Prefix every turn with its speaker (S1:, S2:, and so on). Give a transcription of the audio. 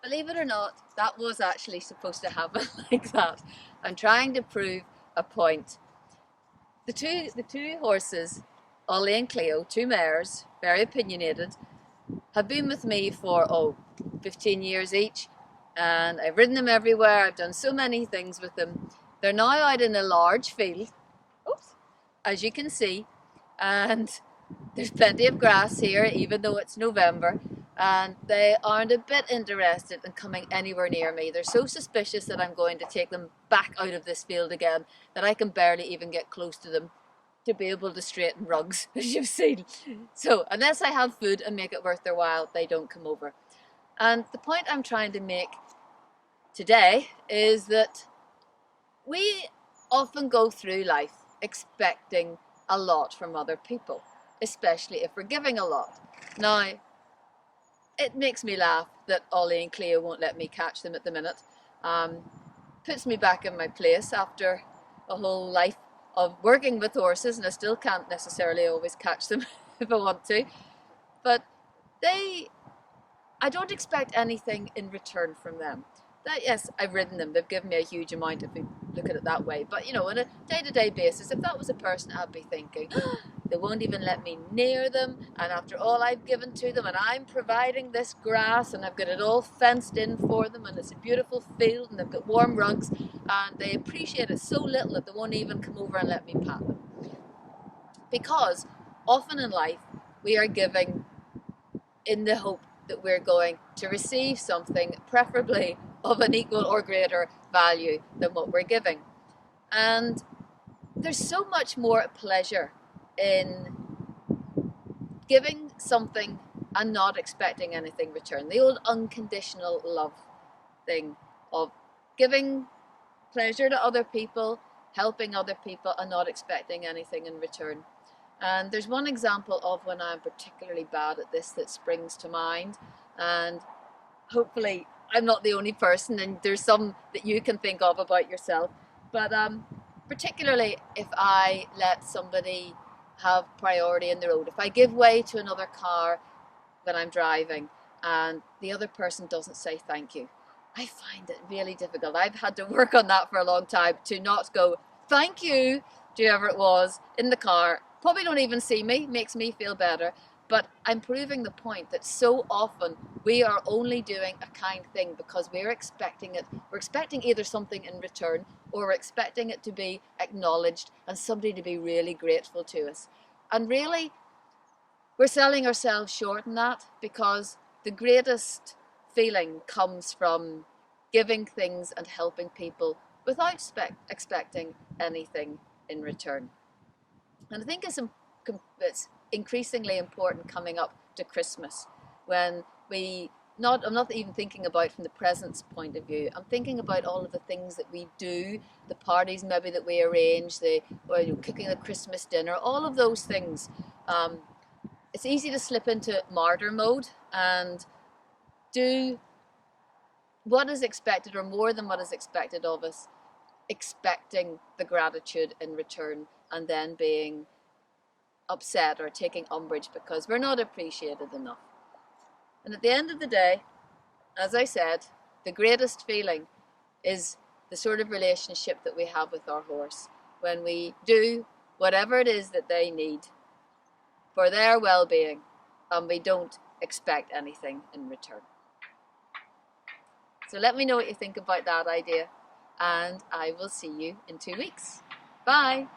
S1: Believe it or not, that was actually supposed to happen like that. I'm trying to prove a point. The two horses, Ollie and Cleo, two mares, very opinionated, have been with me for 15 years each, and I've ridden them everywhere. I've done so many things with them. They're now out in a large field, oops, as you can see, and there's plenty of grass here, even though it's November, and they aren't a bit interested in coming anywhere near me. They're so suspicious that I'm going to take them back out of this field again that I can barely even get close to them to be able to straighten rugs, as you've seen. So unless I have food and make it worth their while, they don't come over. And the point I'm trying to make today is that we often go through life expecting a lot from other people, especially if we're giving a lot. Now, it makes me laugh that Ollie and Cleo won't let me catch them at the minute. Um, Puts me back in my place after a whole life of working with horses, and I still can't necessarily always catch them if I want to. But I don't expect anything in return from them. That, yes, I've ridden them. They've given me a huge amount if you look at it that way. But, on a day-to-day basis, if that was a person, I'd be thinking, they won't even let me near them. And after all I've given to them, and I'm providing this grass, and I've got it all fenced in for them, and it's a beautiful field, and they've got warm rugs, and they appreciate it so little that they won't even come over and let me pat them. Because often in life, we are giving in the hope that we're going to receive something, preferably of an equal or greater value than what we're giving. And there's so much more pleasure in giving something and not expecting anything in return. The old unconditional love thing of giving pleasure to other people, helping other people, and not expecting anything in return. And there's one example of when I'm particularly bad at this that springs to mind, and hopefully I'm not the only person, and there's some that you can think of about yourself. But particularly if I let somebody have priority in the road, if I give way to another car when I'm driving and the other person doesn't say thank you, I find it really difficult. I've had to work on that for a long time, to not go thank you to whoever it was in the car. Probably don't even see me, makes me feel better. But I'm proving the point that so often we are only doing a kind thing because we're expecting it. We're expecting either something in return, or we're expecting it to be acknowledged and somebody to be really grateful to us. And really, we're selling ourselves short in that, because the greatest feeling comes from giving things and helping people without expecting anything in return. And I think it's increasingly important coming up to Christmas, when I'm not even thinking about from the present's point of view. I'm thinking about all of the things that we do, the parties maybe that we arrange, cooking the Christmas dinner, all of those things. It's easy to slip into martyr mode and do what is expected, or more than what is expected of us, expecting the gratitude in return, and then being upset or taking umbrage because we're not appreciated enough. And at the end of the day, as I said, the greatest feeling is the sort of relationship that we have with our horse, when we do whatever it is that they need for their well-being, and we don't expect anything in return. So let me know what you think about that idea, and I will see you in 2 weeks. Bye.